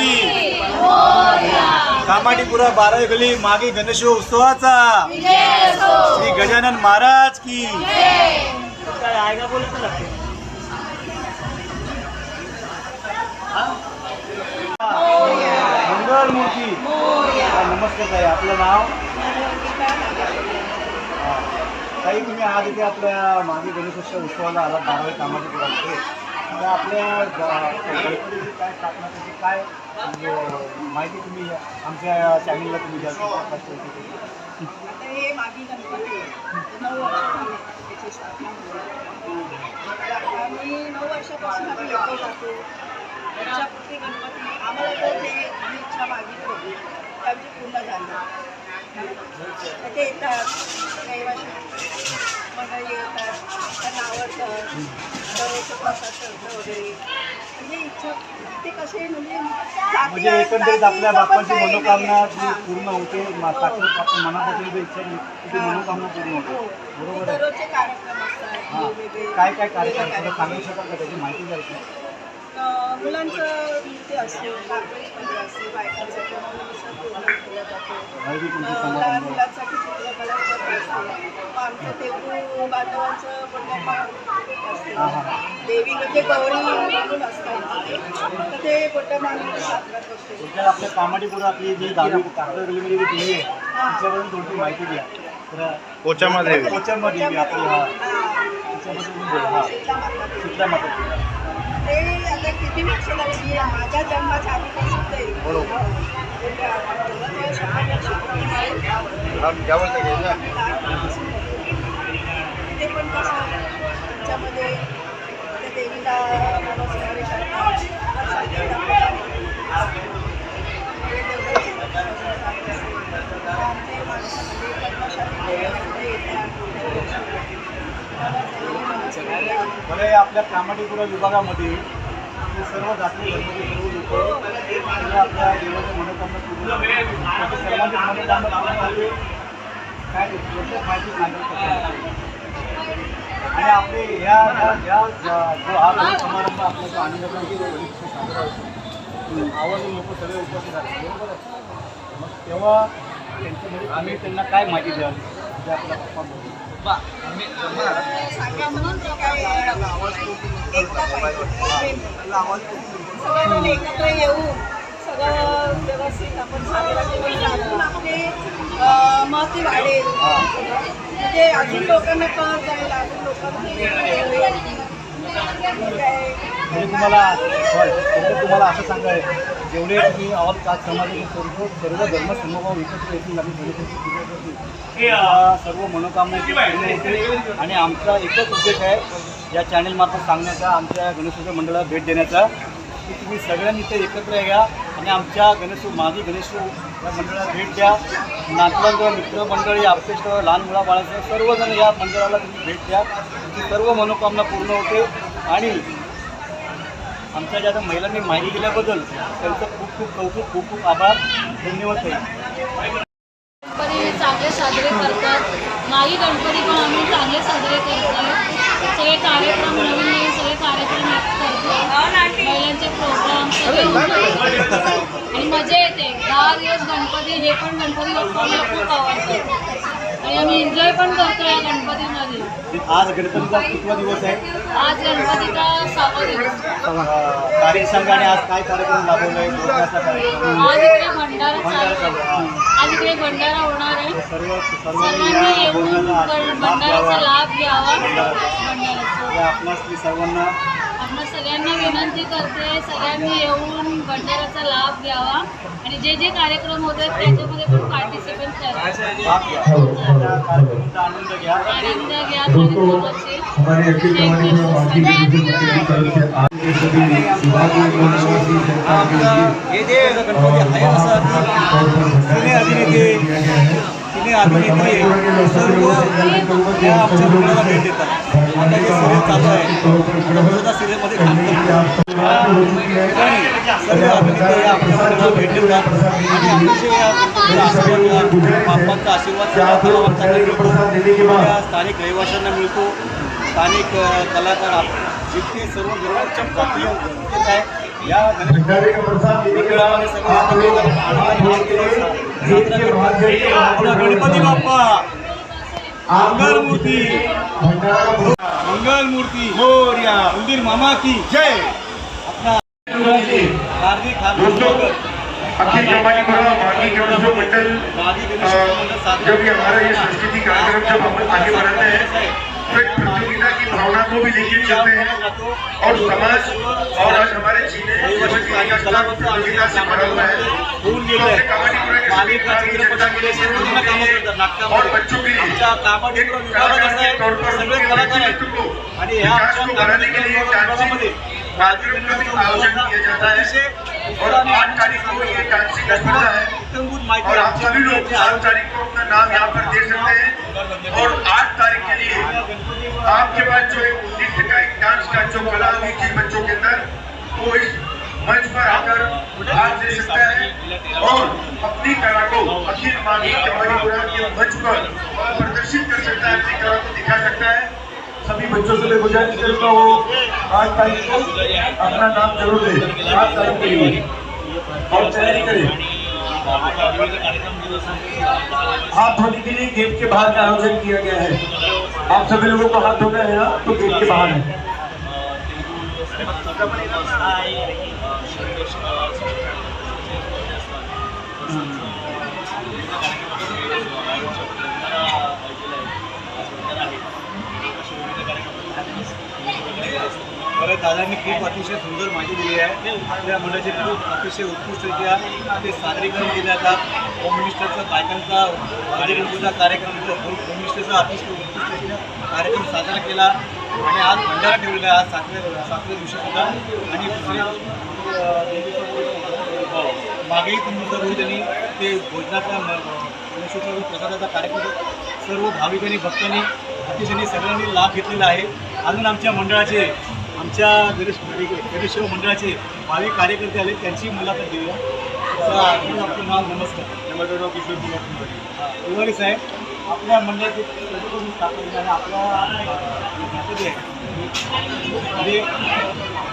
की कामाडीपुरा 12 गली मागे गणेशोत्सवाचा श्री गजानन महाराज की काय आहे का बोलत लागते मंगल मूर्ती नमस्कार ताई आपलं नाव ताई तुम्ही आज इथे आपल्या मागे गणेशोत्सवाला आला 12 कामाडीपुरामध्ये तर आपल्या गणपतीची काय स्थापना त्याची काय माहिती तुम्ही आमच्या चॅनलला तुम्ही द्याल आता हे मागी गणपती 9 वर्ष झाले त्याची स्थापना आम्ही 9 वर्षापासून आम्ही येतो जातो इच्छापूर्ती गणपती आम्हाला तर ते आम्ही इच्छा मागितली होती त्याची पूर्ण झाली ते येतात रहिवाशी मंडळी येतात त्यांना आवडतं दररोजचं प्रसाद ठेवतं वगैरे म्हणजे इच्छा ते कसे म्हणजे एकंदरीत आपल्या बापाची मनोकामना जी पूर्ण होते आपण मनापासून जी इच्छा ती मनोकामना पूर्ण होते बरोबर आहे दररोजचे कार्यक्रम असतात काय काय कार्यक्रम सांगू शकाल का त्याची माहिती द्याल का मुलांचं नृत्य असतो गार्बेजमध्ये असते बायकांसाठी प्रोग्राम केला जातो लहान मुलांसाठी चित्रकला स्पर्धा असते आमच्या तेलगू बांधवांचं पुण्यपाठ असते देवी म्हणजे गौरी म्हणून असतात तर ते मोठ्या मानून साजरा करतो आपल्या कामाडीपुरा आपली जी 12 गलीमध्ये जी देवी आहे तिच्याबद्दल थोडी माहिती द्या तर कोचामध्ये आपली शीतला माता ते आता किती वर्ष झाली माझ्या जन्माच्या आधीपासून ते ते पण कसं त्याच्यामध्ये त्या देवीला नमस्कार करतात बरं आपल्या कामाडीपुरा विभागामध्ये सर्व जाती धर्माचे सर्व लोक आपल्या देवाच्या मनोकामना पूर्ण सर्वांची मनोकामना पूर्ण काय माहिती सांगाल आणि आपले ह्या जो हा समारंभ आपला जो आनंदाचा साजरा होतो आवाजून लोक सगळे उपस्थित झाले बरोबर आहे मग तेव्हा त्यांच्यामध्ये आम्ही त्यांना काय माहिती द्याल जे आपल्या पप्पांमध्ये सांगा म्हणून ते काय एकता पाहिजे सगळं एकत्र येऊन सगळं व्यवस्थित आपण साजरा केलं अजून आपले महती वाढेल म्हणजे अजून लोकांना कळत जाईल अजून लोकांना म्हणजे तुम्हाला असं सांगायचं जेवढे तुम्ही ऑल कास्ट समाजाचे सर्व धर्म समभाव एकत्र येतील आणि गणपतीची पूजा करतील सर्व मनोकामनाची पूर्ण होते आणि आमचा एकच उद्देश आहे या चॅनलमार्फत सांगण्याचा आमच्या गणेशोत्सव मंडळाला भेट देण्याचा की तुम्ही सगळ्यांनी इथे एकत्र या आणि आमच्या मागी गणेशोत्सव या मंडळाला भेट द्या नातवंड मित्रमंडळी आपल्या लहान मुलाबाळांसह सर्वजण या मंडळाला तुम्ही भेट द्या तुमची सर्व मनोकामना पूर्ण होते आणि आमच्या ज्या महिलांनी माहिती दिल्याबद्दल त्यांचं खूप खूप कौतुक खूप खूप आभार धन्यवाद गणपती चांगले साजरे करतात माई गणपती पण आम्ही चांगले साजरे करतो सगळे कार्यक्रम नवीन सगळे कार्यक्रम करतो महिलांचे प्रोग्राम सगळे होतात आणि मजा येते 10 दिवस गणपती हे पण गणपती बाप्पाला खूप आवडतात आणि आम्ही एन्जॉय पण करतो या गणपतीमध्ये आज गणपतीचा कितवा दिवस आहे आज गणपतीचा 6वा दिवस तारीख सांगा आणि आज काय कार्यक्रम राबवलाय आज इकडे भंडारा होणार आहे सर्वांनी येऊन भंडाराचा लाभ घ्यावा भंडाराचा आपणास सर्वांना आपण सगळ्यांना विनंती करते सगळ्यांनी येऊन भंडाराचा लाभ घ्यावा आणि जे जे कार्यक्रम होत आहेत त्याच्यामध्ये पण पार्टिसिपेट करा आनंद घ्या कार्यक्रमाचे अभिनेत्री सर्व आमच्या मुलाला भेट देतात आता जे सिरियल चालू आहे सिरियलमध्ये काम करतात सर्व अभिनेत्री आपल्या मुलाला भेट देतात आणि अतिशय बाप्पांचा आशीर्वाद स्थानिक रहिवाशांना मिळतो स्थानिक कलाकार जितके सर्व गणपतीच्या जातीय आहे या गणपती गणपती बाप्पा मंगल मूर्ती मोरया मंदिर मामा की जय। अपना हार्दिक अखिल जमानीपुरा माघी गणेशोत्सव मंडल जब ये हमारा ये सांस्कृतिक कार्यक्रम जब हम आगे बढ़ाते हैं तो एक प्रतियोगिता की भावना को भी लेके चलते हैं और समाज और आज हमारे जीने जीवन की कला प्रतियोगिता से भरा हुआ है। और बच्चों के लिए आणि ह्या बढ़ाने के लिए कार्यक्रम का भी आयोजन किया जाता है और 8 तारीख को ये डांसिंग स्पर्धा है और आप सभी लोग 7 तारीख को अपना नाम यहाँ पर दे सकते हैं और 8 तारीख के लिए आपके पास जो एक नृत्य का एक डांस का जो कला हुई थी बच्चों के अंदर वो इस मंच पर आकर भाग ले सकता है और अपनी कला को अखिल माघी जमानीपुरा के मंच पर प्रदर्शित कर सकता है, अपनी कला को दिखा सकता है। सभी बच्चों से मैं गुजारिश करूंगा वो 8 तारीख को अपना नाम जरूर दे 8 तारीख के लिए और तैयारी करें। हाथ धोने के लिए गेट के बाहर का आयोजन किया गया है। आप सभी लोगों को हाथ धोना है ना तो गेट के बाहर है। परत दादांनी खूप अतिशय सुंदर माहिती दिली आहे। आपल्या मंडळाचे खूप अतिशय उत्कृष्टरित्या ते सादरीकरण केले जातात। होम मिनिस्टरचा बायकांचा गाडीगणपतीचा कार्यक्रम होम मिनिस्टरचा अतिशय उत्कृष्टरित्या कार्यक्रम साजरा केला आणि आज भंडारा ठेवलेला आहे। आज सातव्या दिवशी सुद्धा आणि दुसऱ्या मागेही 3 दिवसापूर्वी त्यांनी ते भोजनाचा गणेशोत्सव प्रसादाचा कार्यक्रम सर्व भाविकांनी भक्तांनी अतिशय सगळ्यांनी लाभ घेतलेला आहे। अजून आमच्या मंडळाचे आमच्या गणेशोत्सव मंडळाचे भावी कार्यकर्ते आले त्यांची मुलाखत देऊया। आपलं नाव नमस्कार नमस्कार किशोर कुमार तिवारी साहेब आपल्या मंडळाचे कधीपासून स्थापन आणि आपला गणपती आहे म्हणजे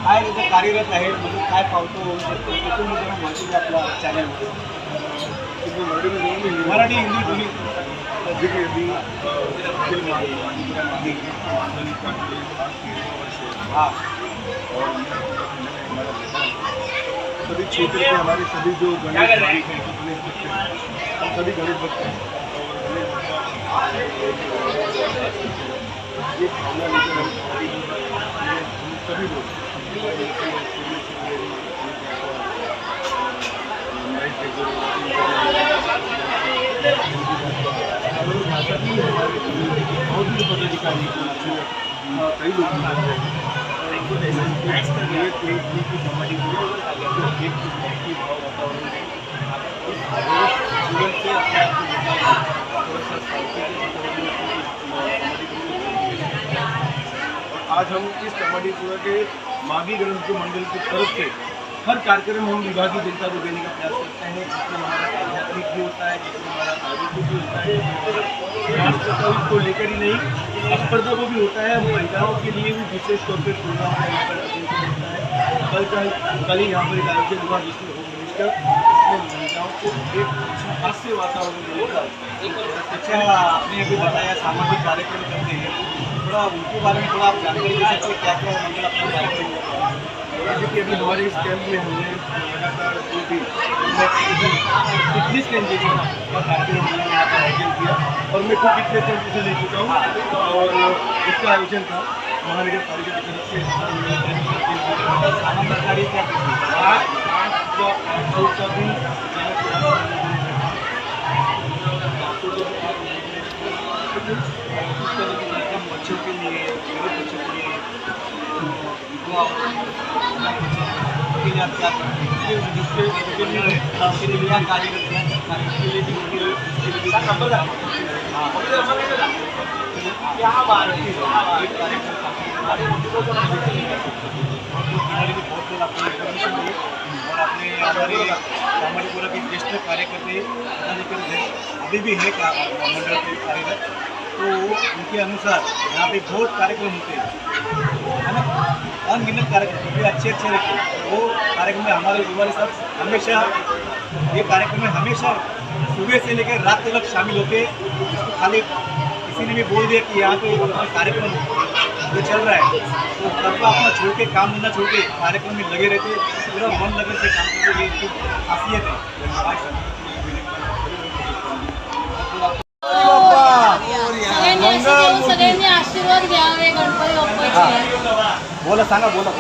काय त्याचं कार्यरत आहे म्हणजे काय पावतो त्याच्यामध्ये माहिती आहे आपल्या चॅनलमध्ये मराठी हिंदी दोन्ही हाँ सभी क्षेत्र के हमारे सभी जो गणेश भक्त हैं हम सभी गणेश भक्त हैं ये भावना लेकर हम सभी लोग पदाधिकारी कई लोग आज हम इस कमाटीपुरा के माघी गणेशोत्सव मंडल की तरफ से हर कार्यक्रम हम विभागीय जनता को देने का प्रयास करते हैं, जिसमें हमारा आध्यात्मिक भी होता है, जिसमें हमारा धार्मिक भी होता है, राष्ट्र को लेकर ही नहीं स्पर्धा को भी होता है। महिलाओं के लिए भी विशेष तौर पर प्रोग्राम यहाँ पर होता है। कल ही यहाँ पर एक आयोजन हुआ जिसमें होम मिनिस्टर महिलाओं को एक हास्य वातावरण देकर अच्छा आपने अभी बताया सामाजिक कार्यक्रम करते हैं, थोड़ा उनके बारे में थोड़ा आप जानकारी दे सकते हैं क्या क्या मतलब अपना कार्यक्रम जैसे कि अभी हमारे इस कैंप में हमने लगातार 2 दिन फिटनेस कैंपेन का कार्यक्रम हमने यहाँ पर आयोजन किया और मैं खुद फिटनेस कैंपेन ले चुका हूँ और इसका आयोजन था महानगर पालिका की तरफ से सरकारी का भी बच्चों के लिए बच्चों के लिए और अपने हमारे कमाटीपुरा के ज्येष्ठ कार्यकर्ते अभी भी है मंडल के कार्यरत, तो उनके अनुसार यहाँ पे बहुत कार्यक्रम होते हैं है ना, अनगिनत कार्यक्रम अच्छे लगते हैं। वो कार्यक्रम में हमारे गुरुवारी साहब हमेशा ये कार्यक्रम में हमेशा सुबह से लेकर रात तक शामिल होते हैं। खाली किसी ने भी बोल दिया कि यहाँ पे कार्यक्रम जो चल रहा है तो सबका अपना छोड़ के काम धंधा छोड़ के कार्यक्रम में लगे रहते, पूरा मन लगन से काम करते, ये इनकी खासियत है। सगळ्यांनी असं घेऊन सगळ्यांनी आशीर्वाद घ्यावे गणपती बाप्पाचे. बोला सांगा बोला.